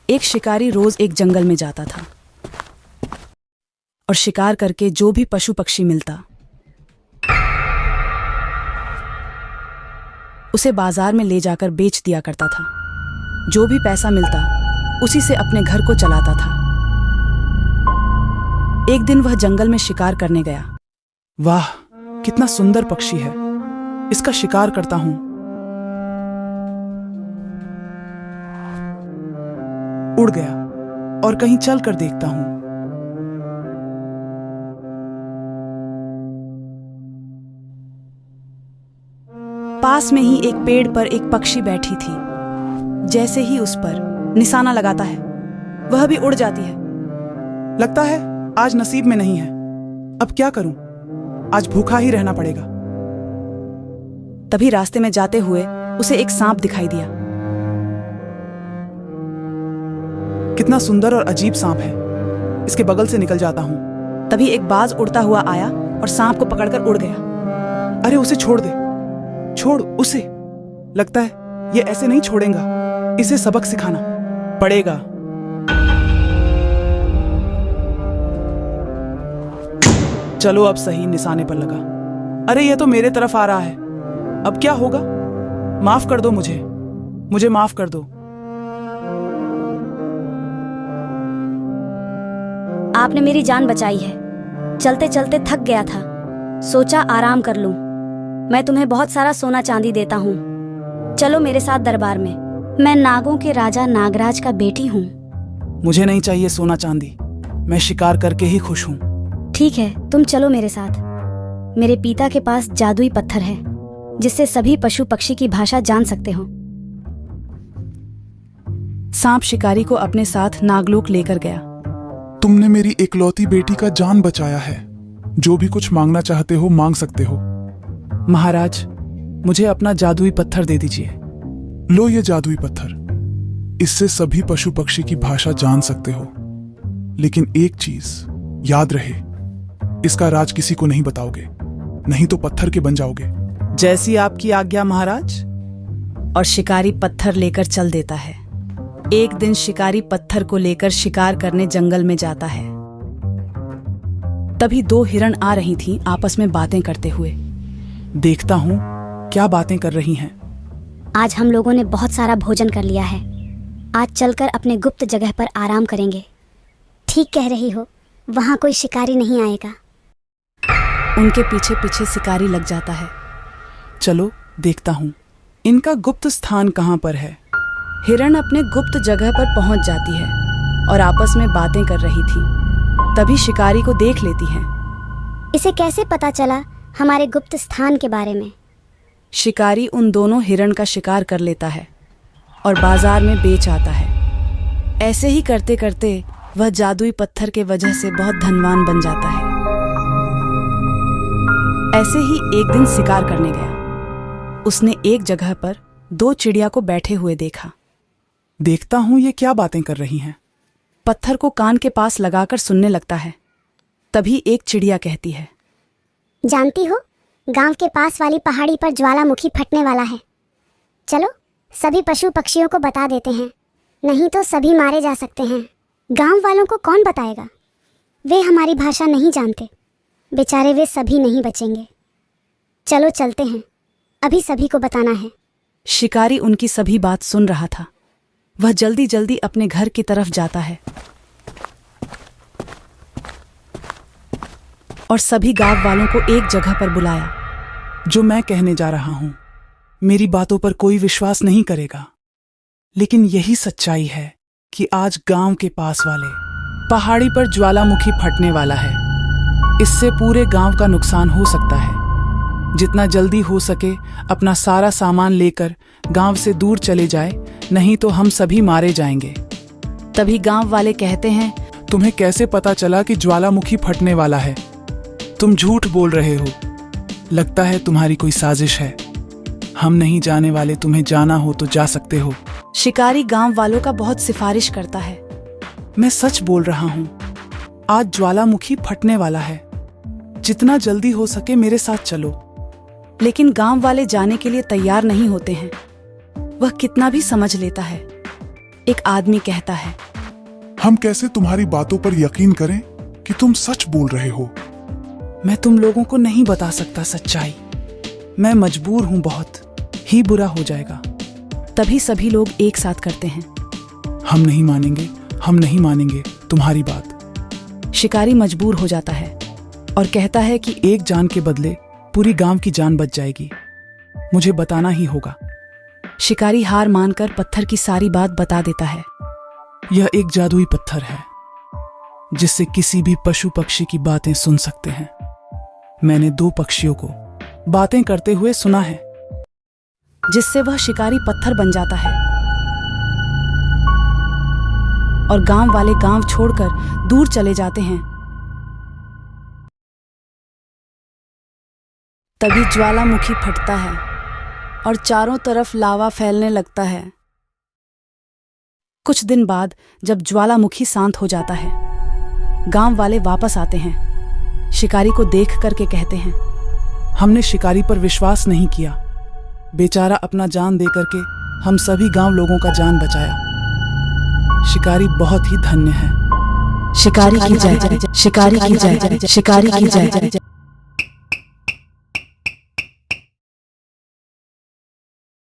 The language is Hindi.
एक शिकारी रोज एक जंगल में जाता था और शिकार करके जो भी पशु पक्षी मिलता उसे बाजार में ले जाकर बेच दिया करता था। जो भी पैसा मिलता उसी से अपने घर को चलाता था। एक दिन वह जंगल में शिकार करने गया। वाह, कितना सुंदर पक्षी है, इसका शिकार करता हूं। उड़ गया और कहीं चल कर देखता हूं। पास में ही एक पेड़ पर एक पक्षी बैठी थी। जैसे ही उस पर निशाना लगाता है वह भी उड़ जाती है। लगता है आज नसीब में नहीं है। अब क्या करूं? आज भूखा ही रहना पड़ेगा। तभी रास्ते में जाते हुए उसे एक सांप दिखाई दिया। कितना सुंदर और अजीब सांप है, इसके बगल से निकल जाता हूं। तभी एक बाज उड़ता हुआ आया और सांप को पकड़कर उड़ गया। अरे उसे छोड़ दे, छोड़ उसे। लगता है ये ऐसे नहीं छोड़ेगा, इसे सबक सिखाना पड़ेगा। चलो अब सही निशाने पर लगा। अरे ये तो मेरे तरफ आ रहा है, अब क्या होगा? माफ कर दो मुझे माफ कर दो। आपने मेरी जान बचाई है। चलते चलते थक गया था, सोचा आराम कर लूं। मैं तुम्हें बहुत सारा सोना चांदी देता हूँ, चलो मेरे साथ दरबार में। मैं नागों के राजा नागराज का बेटी हूँ। मुझे नहीं चाहिए सोना चांदी, मैं शिकार करके ही खुश हूँ। ठीक है, तुम चलो मेरे साथ। मेरे पिता के पास जादुई पत्थर है जिससे सभी पशु पक्षी की भाषा जान सकते हो। सांप शिकारी को अपने साथ नागलोक लेकर गया। तुमने मेरी इकलौती बेटी का जान बचाया है। जो भी कुछ मांगना चाहते हो मांग सकते हो। महाराज, मुझे अपना जादुई पत्थर दे दीजिए। लो ये जादुई पत्थर, इससे सभी पशु पक्षी की भाषा जान सकते हो। लेकिन एक चीज याद रहे, इसका राज किसी को नहीं बताओगे, नहीं तो पत्थर के बन जाओगे। जैसी आपकी आज्ञा महाराज। और शिकारी पत्थर लेकर चल देता है। एक दिन शिकारी पत्थर को लेकर शिकार करने जंगल में जाता है। तभी दो हिरण आ रही थीं आपस में बातें करते हुए। देखता हूं क्या बातें कर रही हैं। आज हम लोगों ने बहुत सारा भोजन कर लिया है। आज चलकर अपने गुप्त जगह पर आराम करेंगे। ठीक कह रही हो, वहाँ कोई शिकारी नहीं आएगा। उनके पीछे पीछे शिकारी लग जाता है। चलो देखता हूं इनका गुप्त स्थान कहां पर है। हिरण अपने गुप्त जगह पर पहुंच जाती है और आपस में बातें कर रही थी। तभी शिकारी को देख लेती हैं। इसे कैसे पता चला हमारे गुप्त स्थान के बारे में? शिकारी उन दोनों हिरण का शिकार कर लेता है और बाजार में बेच आता है। ऐसे ही करते करते वह जादुई पत्थर के वजह से बहुत धनवान बन जाता है। ऐसे ही एक दिन शिकार करने गया। उसने एक जगह पर दो चिड़िया को बैठे हुए देखा। देखता हूं ये क्या बातें कर रही हैं। पत्थर को कान के पास लगाकर सुनने लगता है। तभी एक चिड़िया कहती है, जानती हो, गांव के पास वाली पहाड़ी पर ज्वालामुखी फटने वाला है। चलो सभी पशु पक्षियों को बता देते हैं, नहीं तो सभी मारे जा सकते हैं। गांव वालों को कौन बताएगा? वे हमारी भाषा नहीं जानते, बेचारे वे सभी नहीं बचेंगे। चलो चलते हैं, अभी सभी को बताना है। शिकारी उनकी सभी बात सुन रहा था। वह जल्दी जल्दी अपने घर की तरफ जाता है और सभी गांव वालों को एक जगह पर बुलाया। जो मैं कहने जा रहा हूं, मेरी बातों पर कोई विश्वास नहीं करेगा, लेकिन यही सच्चाई है कि आज गांव के पास वाले पहाड़ी पर ज्वालामुखी फटने वाला है। इससे पूरे गांव का नुकसान हो सकता है। जितना जल्दी हो सके अपना सारा सामान लेकर गांव से दूर चले जाए, नहीं तो हम सभी मारे जाएंगे। तभी गांव वाले कहते हैं, तुम्हें कैसे पता चला कि ज्वालामुखी फटने वाला है? तुम झूठ बोल रहे हो। लगता है तुम्हारी कोई साजिश है। हम नहीं जाने वाले, तुम्हें जाना हो तो जा सकते हो। शिकारी गांव वालों का बहुत सिफारिश करता है। मैं सच बोल रहा हूं, आज ज्वालामुखी फटने वाला है। जितना जल्दी हो सके मेरे साथ चलो। लेकिन गांव वाले जाने के लिए तैयार नहीं होते हैं। वह कितना भी समझ लेता है, एक आदमी कहता है, हम कैसे तुम्हारी बातों पर यकीन करें कि तुम सच बोल रहे हो? मैं तुम लोगों को नहीं बता सकता सच्चाई। मैं मजबूर हूं, बहुत ही बुरा हो जाएगा। तभी सभी लोग एक साथ करते हैं, हम नहीं मानेंगे, हम नहीं मानेंगे तुम्हारी बात। शिकारी मजबूर हो जाता है और कहता है कि एक जान के बदले पूरी गांव की जान बच जाएगी। मुझे बताना ही होगा। शिकारी हार मानकर पत्थर की सारी बात बता देता है। यह एक जादुई पत्थर है जिससे किसी भी पशु पक्षी की बातें सुन सकते हैं। मैंने 2 पक्षियों को बातें करते हुए सुना है, जिससे वह शिकारी पत्थर बन जाता है और गांव वाले गांव छोड़कर दूर चले जाते हैं। तभी ज्वालामुखी फटता है और चारों तरफ लावा फैलने लगता है। कुछ दिन बाद जब ज्वालामुखी शांत हो जाता है, गांव वाले वापस आते हैं। शिकारी को देख करके कहते हैं, हमने शिकारी पर विश्वास नहीं किया। बेचारा अपना जान दे करके हम सभी गांव लोगों का जान बचाया। शिकारी बहुत ही धन्य है। शिकारी की जय, शिकारी की जय, शिकारी की जय।